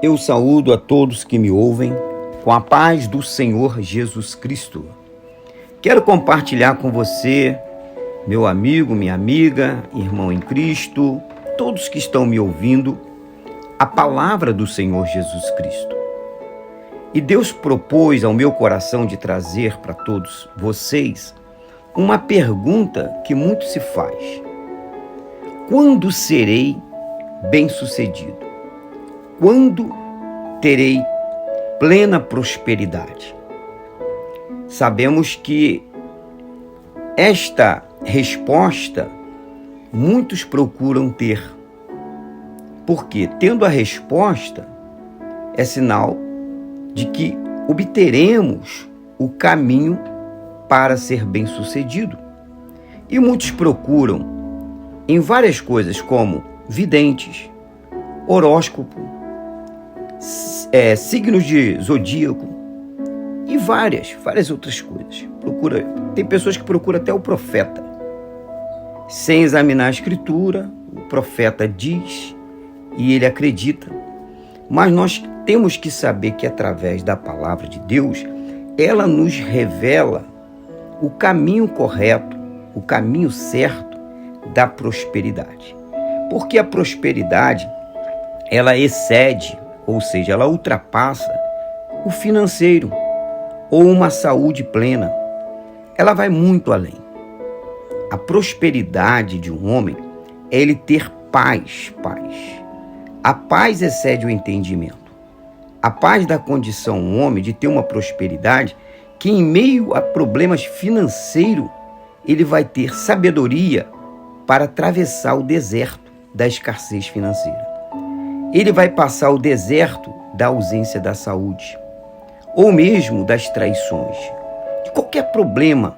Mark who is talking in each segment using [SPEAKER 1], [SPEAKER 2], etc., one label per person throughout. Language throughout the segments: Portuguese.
[SPEAKER 1] Eu saúdo a todos que me ouvem com a paz do Senhor Jesus Cristo. Quero compartilhar com você, meu amigo, minha amiga, irmão em Cristo, todos que estão me ouvindo, a palavra do Senhor Jesus Cristo. E Deus propôs ao meu coração de trazer para todos vocês uma pergunta que muito se faz. Quando serei bem-sucedido? Quando terei plena prosperidade? Sabemos que esta resposta muitos procuram ter, porque tendo a resposta é sinal de que obteremos o caminho para ser bem-sucedido. E muitos procuram em várias coisas como videntes, horóscopo, signos de zodíaco e várias outras coisas. Tem pessoas que procuram até o profeta. Sem examinar a escritura, o profeta diz e ele acredita. Mas nós temos que saber que através da palavra de Deus, ela nos revela o caminho correto, o caminho certo da prosperidade. Porque a prosperidade, ela excede, ou seja, ela ultrapassa o financeiro ou uma saúde plena. Ela vai muito além. A prosperidade de um homem é ele ter paz. A paz excede o entendimento. A paz dá condição a um homem de ter uma prosperidade que, em meio a problemas financeiros, ele vai ter sabedoria para atravessar o deserto da escassez financeira. Ele vai passar o deserto da ausência da saúde, ou mesmo das traições, de qualquer problema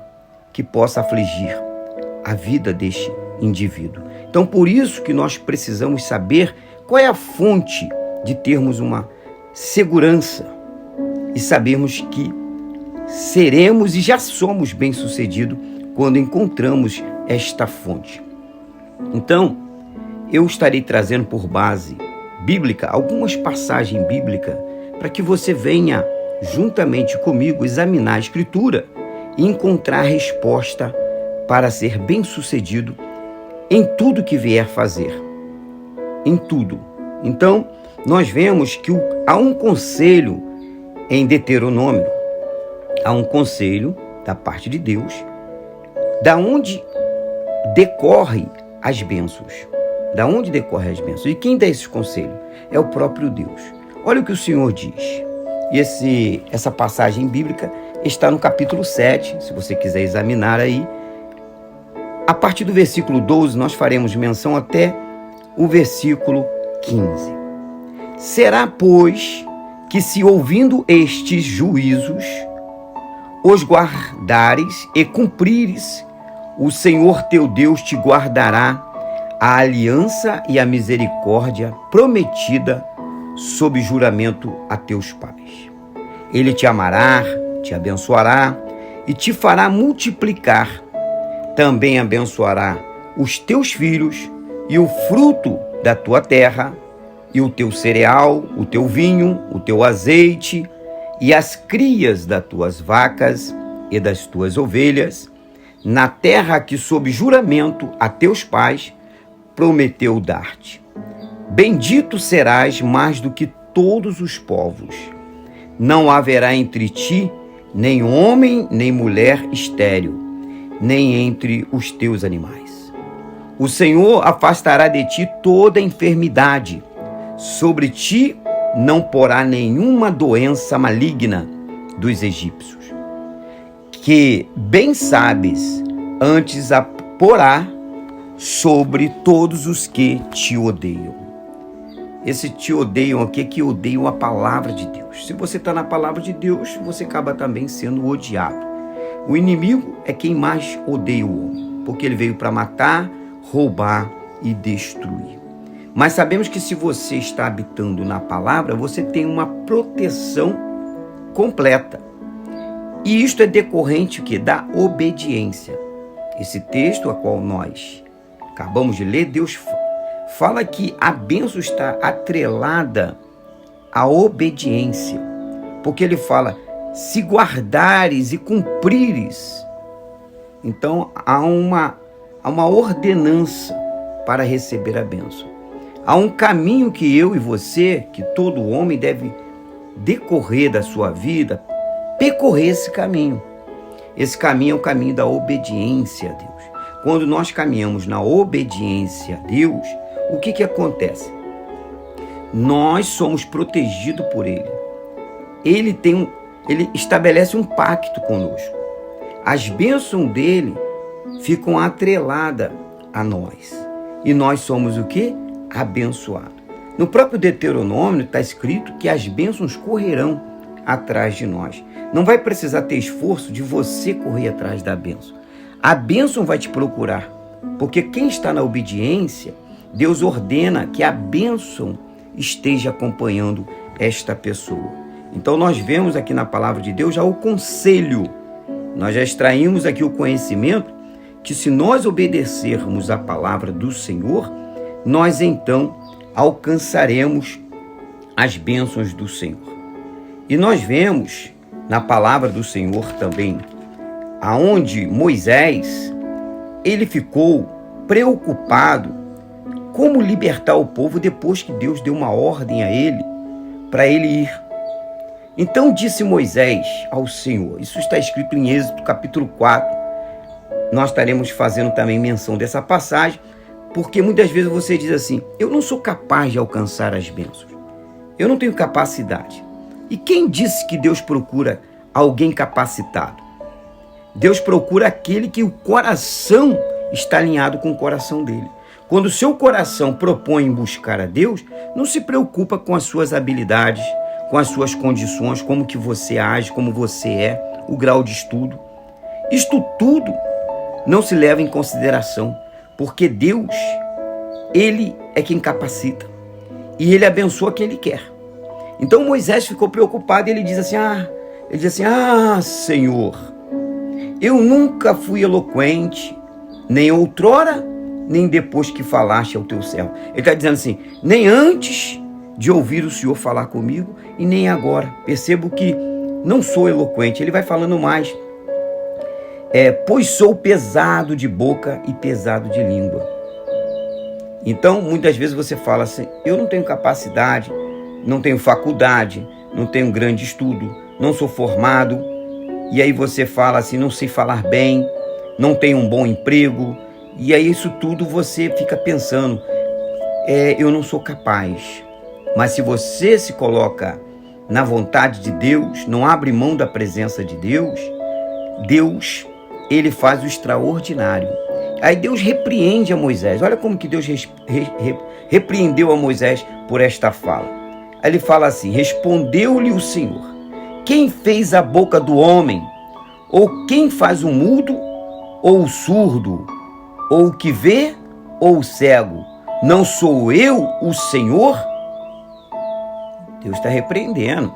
[SPEAKER 1] que possa afligir a vida deste indivíduo. Então, por isso que nós precisamos saber qual é a fonte de termos uma segurança e sabermos que seremos e já somos bem-sucedidos quando encontramos esta fonte. Então, eu estarei trazendo por base bíblica algumas passagens bíblicas para que você venha juntamente comigo examinar a escritura e encontrar a resposta para ser bem-sucedido em tudo que vier fazer. Em tudo. Então, nós vemos que há um conselho em Deuteronômio, há um conselho da parte de Deus, da onde decorre as bênçãos. Da onde decorre as bênçãos? E quem dá esse conselho? É o próprio Deus. Olha o que o Senhor diz. E essa passagem bíblica está no capítulo 7, se você quiser examinar aí. A partir do versículo 12, nós faremos menção até o versículo 15. Será, pois, que se ouvindo estes juízos, os guardares e cumprires, o Senhor teu Deus te guardará a aliança e a misericórdia prometida sob juramento a teus pais. Ele te amará, te abençoará e te fará multiplicar. Também abençoará os teus filhos e o fruto da tua terra, e o teu cereal, o teu vinho, o teu azeite, e as crias das tuas vacas e das tuas ovelhas, na terra que sob juramento a teus pais prometeu dar-te. Bendito serás mais do que todos os povos. Não haverá entre ti nem homem nem mulher estéril, nem entre os teus animais. O Senhor afastará de ti toda enfermidade. Sobre ti não porá nenhuma doença maligna dos egípcios, que bem sabes, antes a porá sobre todos os que te odeiam. Esse te odeiam aqui é que odeiam a palavra de Deus. Se você está na palavra de Deus, você acaba também sendo odiado. O inimigo é quem mais odeia o homem, porque ele veio para matar, roubar e destruir. Mas sabemos que se você está habitando na palavra, você tem uma proteção completa. E isto é decorrente da obediência. Esse texto a qual nós acabamos de ler, Deus fala que a bênção está atrelada a obediência. Porque ele fala, se guardares e cumprires. Então há uma ordenança para receber a bênção. Há um caminho que eu e você, que todo homem deve decorrer da sua vida, percorrer esse caminho. Esse caminho é o caminho da obediência a Deus. Quando nós caminhamos na obediência a Deus, o que acontece? Nós somos protegidos por Ele. Ele estabelece um pacto conosco. As bênçãos dele ficam atreladas a nós. E nós somos o quê? Abençoados. No próprio Deuteronômio está escrito que as bênçãos correrão atrás de nós. Não vai precisar ter esforço de você correr atrás da bênção. A bênção vai te procurar. Porque quem está na obediência, Deus ordena que a bênção esteja acompanhando esta pessoa. Então nós vemos aqui na palavra de Deus já o conselho. Nós já extraímos aqui o conhecimento que se nós obedecermos a palavra do Senhor, nós então alcançaremos as bênçãos do Senhor. E nós vemos na palavra do Senhor também, aonde Moisés, ele ficou preocupado como libertar o povo depois que Deus deu uma ordem a ele para ele ir. Então disse Moisés ao Senhor, isso está escrito em Êxodo capítulo 4, nós estaremos fazendo também menção dessa passagem, porque muitas vezes você diz assim, eu não sou capaz de alcançar as bênçãos, eu não tenho capacidade. E quem disse que Deus procura alguém capacitado? Deus procura aquele que o coração está alinhado com o coração dele. Quando o seu coração propõe em buscar a Deus, não se preocupa com as suas habilidades, com as suas condições, como que você age, como você é, o grau de estudo. Isto tudo não se leva em consideração, porque Deus, Ele é quem capacita e Ele abençoa quem Ele quer. Então Moisés ficou preocupado e ele diz assim, Senhor, eu nunca fui eloquente, nem outrora, nem depois que falaste ao teu servo. Ele está dizendo assim, nem antes de ouvir o Senhor falar comigo e nem agora. Percebo que não sou eloquente. Ele vai falando mais. Pois sou pesado de boca e pesado de língua. Então, muitas vezes você fala assim, eu não tenho capacidade, não tenho faculdade, não tenho grande estudo, não sou formado. E aí você fala assim, não sei falar bem, não tenho um bom emprego. E aí isso tudo você fica pensando, eu não sou capaz. Mas se você se coloca na vontade de Deus, não abre mão da presença de Deus, Deus, Ele faz o extraordinário. Aí Deus repreende a Moisés. Olha como que Deus repreendeu a Moisés por esta fala. Aí ele fala assim, respondeu-lhe o Senhor, quem fez a boca do homem? Ou quem faz o mudo, ou o surdo, ou o que vê, ou o cego? Não sou eu o Senhor? Deus está repreendendo.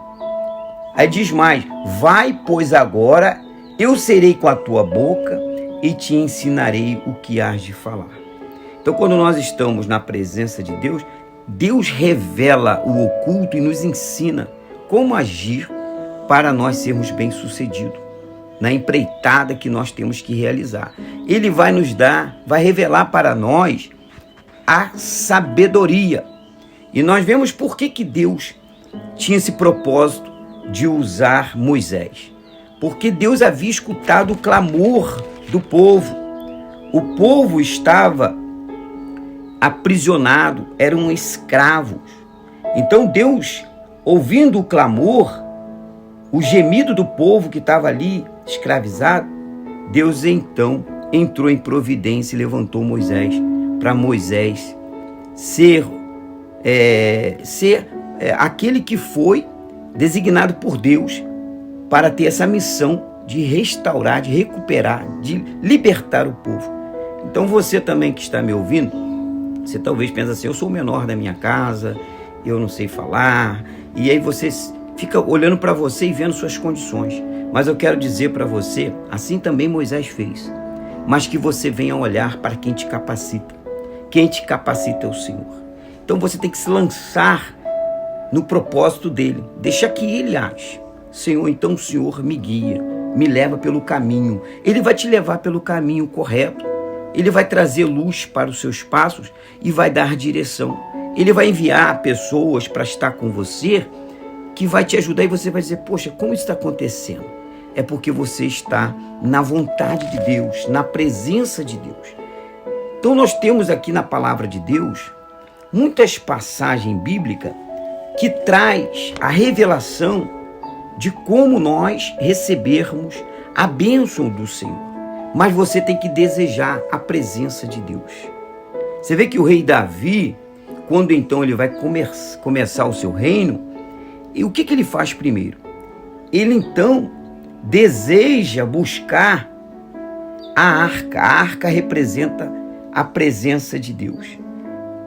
[SPEAKER 1] Aí diz mais, vai, pois agora eu serei com a tua boca e te ensinarei o que hás de falar. Então, quando nós estamos na presença de Deus, Deus revela o oculto e nos ensina como agir para nós sermos bem-sucedidos na empreitada que nós temos que realizar. Ele vai nos dar, vai revelar para nós a sabedoria. E nós vemos por que Deus tinha esse propósito de usar Moisés. Porque Deus havia escutado o clamor do povo. O povo estava aprisionado, eram escravos. Então Deus, ouvindo o clamor, o gemido do povo que estava ali escravizado, Deus então entrou em providência e levantou Moisés, para Moisés ser aquele que foi designado por Deus para ter essa missão de restaurar, de recuperar, de libertar o povo. Então você também que está me ouvindo, você talvez pense assim, eu sou o menor da minha casa, eu não sei falar, e aí você fica olhando para você e vendo suas condições. Mas eu quero dizer para você, assim também Moisés fez, mas que você venha olhar para quem te capacita. Quem te capacita é o Senhor. Então você tem que se lançar no propósito dele. Deixa que ele age. Senhor, então o Senhor me guia, me leva pelo caminho. Ele vai te levar pelo caminho correto. Ele vai trazer luz para os seus passos e vai dar direção. Ele vai enviar pessoas para estar com você, que vai te ajudar, e você vai dizer, poxa, como isso está acontecendo? É porque você está na vontade de Deus, na presença de Deus. Então nós temos aqui na palavra de Deus muitas passagens bíblicas que traz a revelação de como nós recebermos a bênção do Senhor. Mas você tem que desejar a presença de Deus. Você vê que o rei Davi, quando então ele vai começar o seu reino, e o que ele faz primeiro? Ele então deseja buscar a arca. A arca representa a presença de Deus.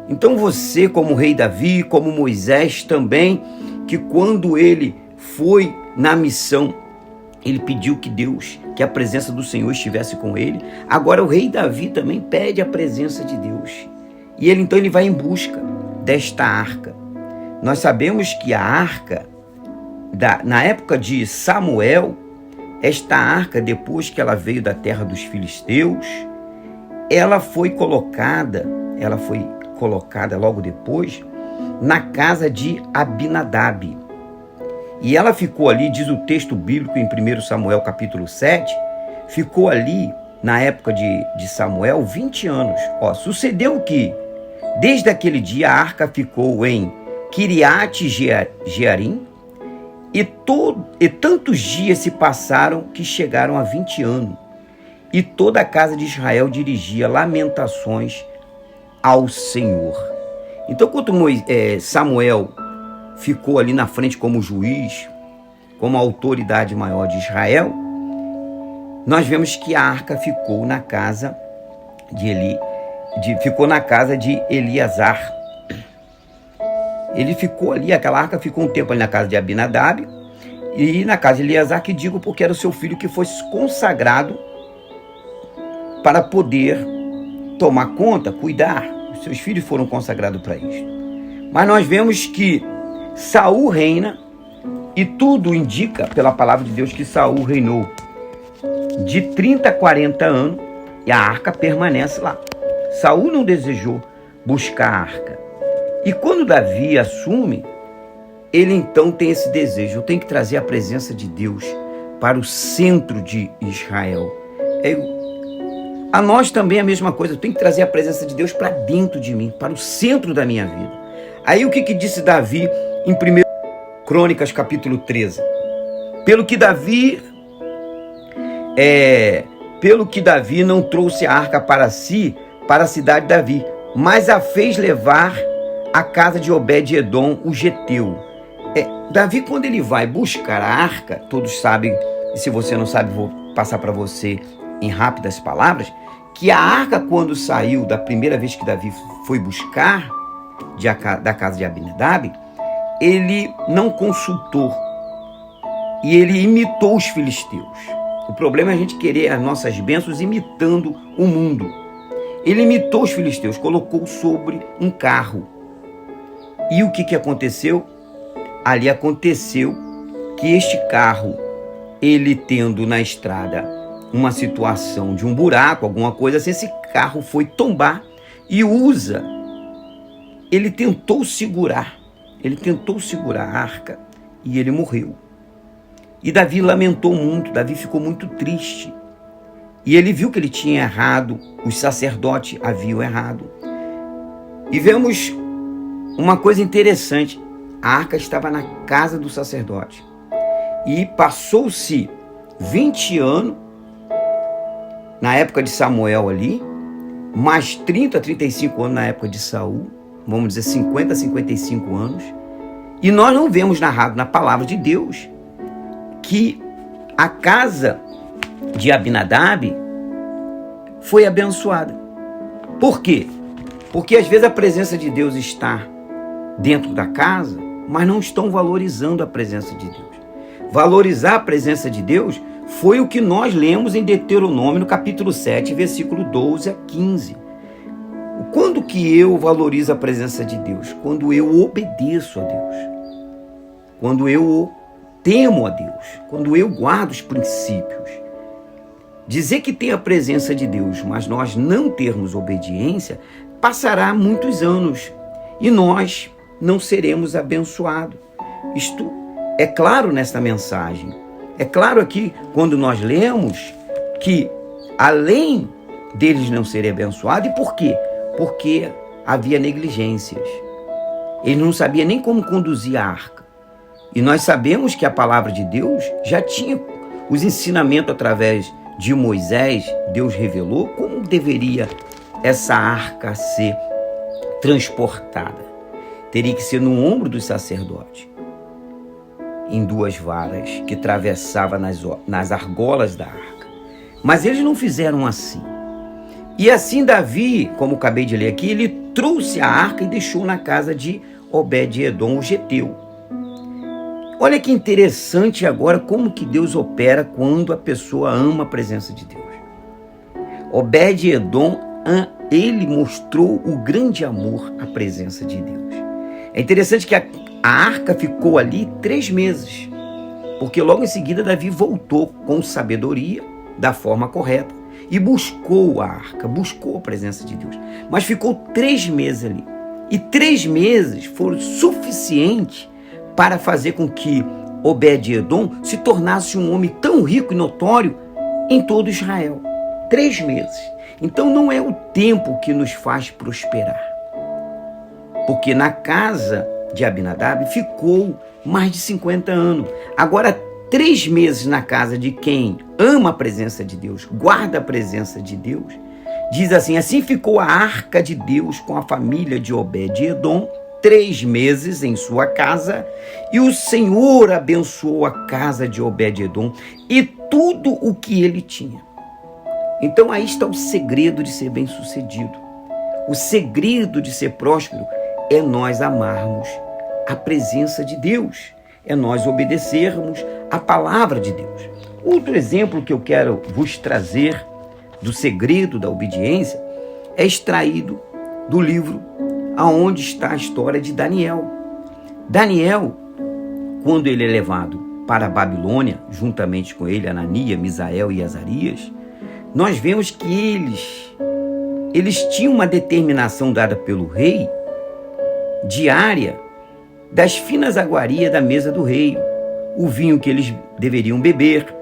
[SPEAKER 1] Então você, como rei Davi, como Moisés também, que quando ele foi na missão, ele pediu que a presença do Senhor estivesse com ele. Agora o rei Davi também pede a presença de Deus. E ele então vai em busca desta arca. Nós sabemos que a arca, na época de Samuel, esta arca, depois que ela veio da terra dos filisteus, ela foi colocada logo depois na casa de Abinadab. E ela ficou ali, diz o texto bíblico em 1 Samuel capítulo 7, ficou ali na época de Samuel 20 anos. Sucedeu que, desde aquele dia, a arca ficou em Kiriat Jearim, e tantos dias se passaram que chegaram a 20 anos. E toda a casa de Israel dirigia lamentações ao Senhor. Então, quando Samuel ficou ali na frente como juiz, como a autoridade maior de Israel, nós vemos que a arca ficou na casa de Eleazar. Ele ficou ali, aquela arca ficou um tempo ali na casa de Abinadab e na casa de Eleazar, que digo porque era o seu filho que foi consagrado para poder tomar conta, cuidar. Os seus filhos foram consagrados para isso. Mas nós vemos que Saul reina, e tudo indica pela palavra de Deus que Saul reinou de 30 a 40 anos e a arca permanece lá. Saul não desejou buscar a arca. E quando Davi assume, ele então tem esse desejo, eu tenho que trazer a presença de Deus para o centro de Israel. A nós também é a mesma coisa, eu tenho que trazer a presença de Deus para dentro de mim, para o centro da minha vida. Aí o que disse Davi em 1 Crônicas capítulo 13? Pelo que Davi não trouxe a arca para si, para a cidade de Davi, mas a fez levar à casa de Obed-edom, o geteu. Davi, quando ele vai buscar a arca, todos sabem, e se você não sabe, vou passar para você em rápidas palavras, que a arca, quando saiu da primeira vez que Davi foi buscar da casa de Abinadab, ele não consultou e ele imitou os filisteus. O problema é a gente querer as nossas bênçãos imitando o mundo. Ele imitou os filisteus, colocou sobre um carro. E o que aconteceu? Ali aconteceu que este carro, ele tendo na estrada uma situação de um buraco, alguma coisa assim, esse carro foi tombar e ele tentou segurar a arca e ele morreu. E Davi lamentou muito, Davi ficou muito triste. E ele viu que ele tinha errado, os sacerdotes haviam errado. E vemos uma coisa interessante, a arca estava na casa do sacerdote. E passou-se 20 anos, na época de Samuel ali, mais 30, 35 anos na época de Saul, vamos dizer 50, 55 anos, e nós não vemos narrado na palavra de Deus que a casa de Abinadab foi abençoada. Por quê? Porque às vezes a presença de Deus está dentro da casa, mas não estão valorizando a presença de Deus. Valorizar a presença de Deus foi o que nós lemos em Deuteronômio, no capítulo 7, versículo 12 a 15. Quando que eu valorizo a presença de Deus? Quando eu obedeço a Deus. quando eu temo a Deus, quando eu guardo os princípios. Dizer que tem a presença de Deus, mas nós não termos obediência, passará muitos anos e nós não seremos abençoados. Isto é claro nesta mensagem. É claro aqui, quando nós lemos, que além deles não serem abençoados, e por quê? Porque havia negligências. Eles não sabiam nem como conduzir a arca. E nós sabemos que a palavra de Deus já tinha os ensinamentos através de Moisés. Deus revelou como deveria essa arca ser transportada. Teria que ser no ombro dos sacerdotes, em 2 varas que atravessava nas argolas da arca. Mas eles não fizeram assim. E assim Davi, como acabei de ler aqui, ele trouxe a arca e deixou na casa de Obed-edom, o geteu. Olha que interessante agora como que Deus opera quando a pessoa ama a presença de Deus. Obed-edom, ele mostrou o grande amor à presença de Deus. É interessante que a arca ficou ali 3 meses, porque logo em seguida Davi voltou com sabedoria, da forma correta, e buscou a arca, buscou a presença de Deus. Mas ficou 3 meses ali. E 3 meses foram suficientes para fazer com que Obed-edom se tornasse um homem tão rico e notório em todo Israel. 3 meses. Então não é o tempo que nos faz prosperar. Porque na casa de Abinadab ficou mais de 50 anos. Agora, 3 meses na casa de quem ama a presença de Deus, guarda a presença de Deus, diz assim: assim ficou a arca de Deus com a família de Obed-edom 3 meses em sua casa, e o Senhor abençoou a casa de Obed-edom e tudo o que ele tinha. Então aí está o segredo de ser bem-sucedido. O segredo de ser próspero é nós amarmos a presença de Deus, é nós obedecermos a palavra de Deus. Outro exemplo que eu quero vos trazer do segredo da obediência é extraído do livro aonde está a história de Daniel. Daniel, quando ele é levado para a Babilônia, juntamente com ele, Ananias, Misael e Azarias, nós vemos que eles tinham uma determinação dada pelo rei, diária, das finas iguarias da mesa do rei, o vinho que eles deveriam beber.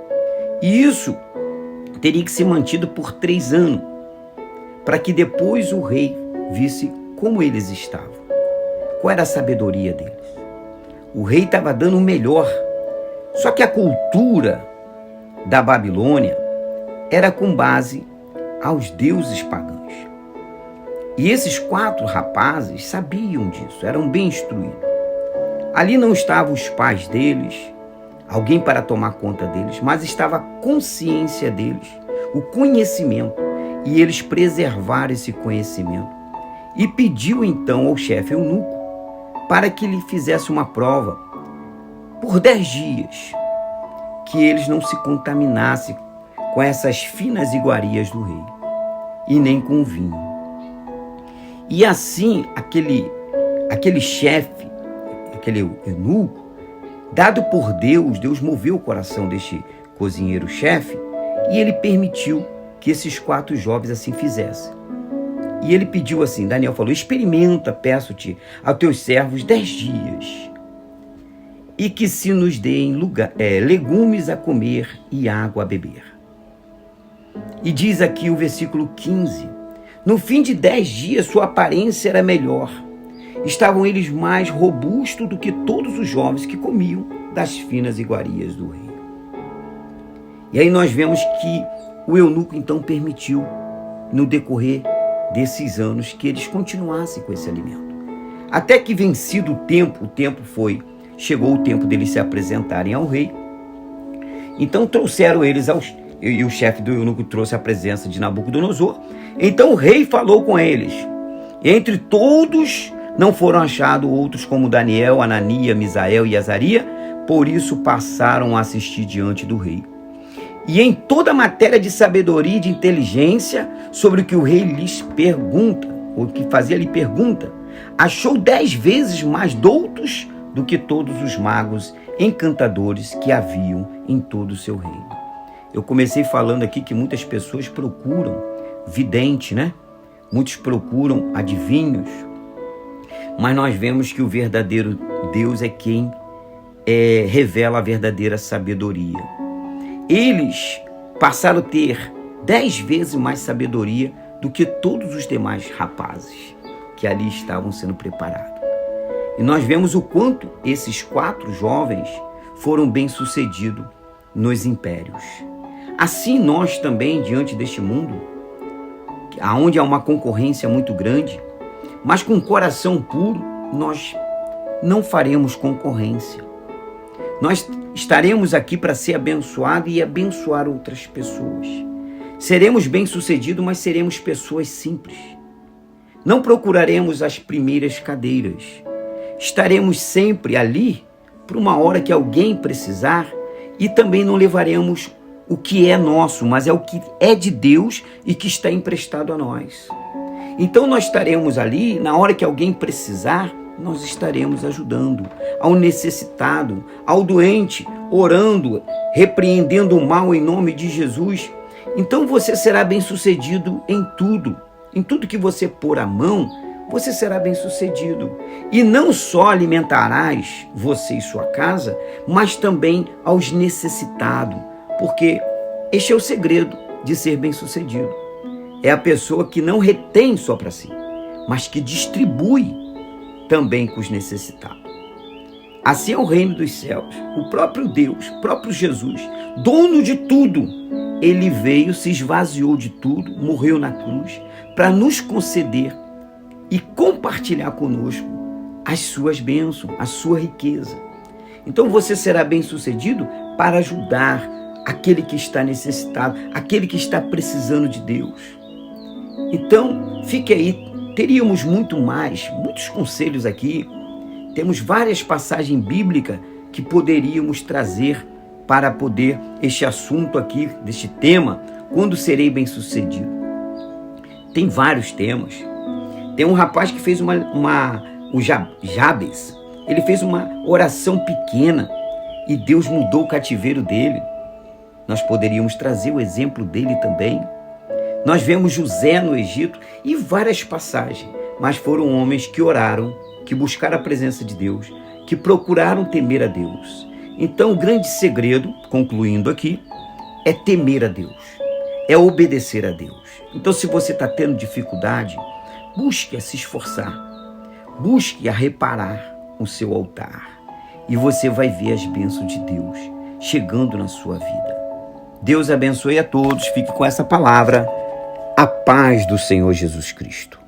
[SPEAKER 1] E isso teria que ser mantido por 3 anos, para que depois o rei visse como eles estavam. Qual era a sabedoria deles? O rei estava dando o melhor. Só que a cultura da Babilônia era com base aos deuses pagãos. E esses 4 rapazes sabiam disso, eram bem instruídos. Ali não estavam os pais deles, alguém para tomar conta deles, mas estava a consciência deles, o conhecimento, e eles preservaram esse conhecimento. E pediu então ao chefe eunuco para que lhe fizesse uma prova por 10 dias, que eles não se contaminassem com essas finas iguarias do rei, e nem com o vinho. E assim, aquele chefe, aquele eunuco, dado por Deus, Deus moveu o coração deste cozinheiro-chefe, e ele permitiu que esses 4 jovens assim fizessem. E ele pediu assim, Daniel falou: experimenta, peço-te, aos teus servos 10 dias, e que se nos deem legumes a comer e água a beber. E diz aqui o versículo 15, no fim de 10 dias sua aparência era melhor, estavam eles mais robustos do que todos os jovens que comiam das finas iguarias do rei. E aí nós vemos que o eunuco então permitiu, no decorrer desses anos, que eles continuassem com esse alimento. Até que, vencido chegou o tempo deles se apresentarem ao rei. Então trouxeram eles e o chefe do eunuco trouxe a presença de Nabucodonosor. Então o rei falou com eles. Entre todos não foram achados outros como Daniel, Ananias, Misael e Azarias, por isso passaram a assistir diante do rei. E em toda matéria de sabedoria e de inteligência, sobre o que o rei lhes pergunta, ou que fazia lhe pergunta, achou 10 vezes mais doutos do que todos os magos encantadores que haviam em todo o seu reino. Eu comecei falando aqui que muitas pessoas procuram vidente, né? Muitos procuram adivinhos, mas nós vemos que o verdadeiro Deus é quem revela a verdadeira sabedoria. Eles passaram a ter 10 vezes mais sabedoria do que todos os demais rapazes que ali estavam sendo preparados. E nós vemos o quanto esses 4 jovens foram bem-sucedidos nos impérios. Assim nós também, diante deste mundo, onde há uma concorrência muito grande, mas com um coração puro, nós não faremos concorrência. Nós estaremos aqui para ser abençoados e abençoar outras pessoas. Seremos bem-sucedidos, mas seremos pessoas simples. Não procuraremos as primeiras cadeiras. Estaremos sempre ali para uma hora que alguém precisar e também não levaremos o que é nosso, mas é o que é de Deus e que está emprestado a nós. Então nós estaremos ali, na hora que alguém precisar, nós estaremos ajudando ao necessitado, ao doente, orando, repreendendo o mal em nome de Jesus. Então você será bem-sucedido em tudo que você pôr a mão, você será bem-sucedido. E não só alimentarás você e sua casa, mas também aos necessitados, porque este é o segredo de ser bem-sucedido. É a pessoa que não retém só para si, mas que distribui também com os necessitados. Assim é o reino dos céus. O próprio Deus, o próprio Jesus, dono de tudo, ele veio, se esvaziou de tudo, morreu na cruz para nos conceder e compartilhar conosco as suas bênçãos, a sua riqueza. Então você será bem-sucedido para ajudar aquele que está necessitado, aquele que está precisando de Deus. Então, fique aí. Teríamos muitos conselhos aqui. Temos várias passagens bíblicas que poderíamos trazer para poder este assunto aqui, deste tema, quando serei bem-sucedido. Tem vários temas. Tem um rapaz que fez o Jabes. Ele fez uma oração pequena e Deus mudou o cativeiro dele. Nós poderíamos trazer o exemplo dele também. Nós vemos José no Egito e várias passagens, mas foram homens que oraram, que buscaram a presença de Deus, que procuraram temer a Deus. Então o grande segredo, concluindo aqui, é temer a Deus, é obedecer a Deus. Então se você está tendo dificuldade, busque a se esforçar, busque a reparar o seu altar e você vai ver as bênçãos de Deus chegando na sua vida. Deus abençoe a todos, fique com essa palavra. A paz do Senhor Jesus Cristo.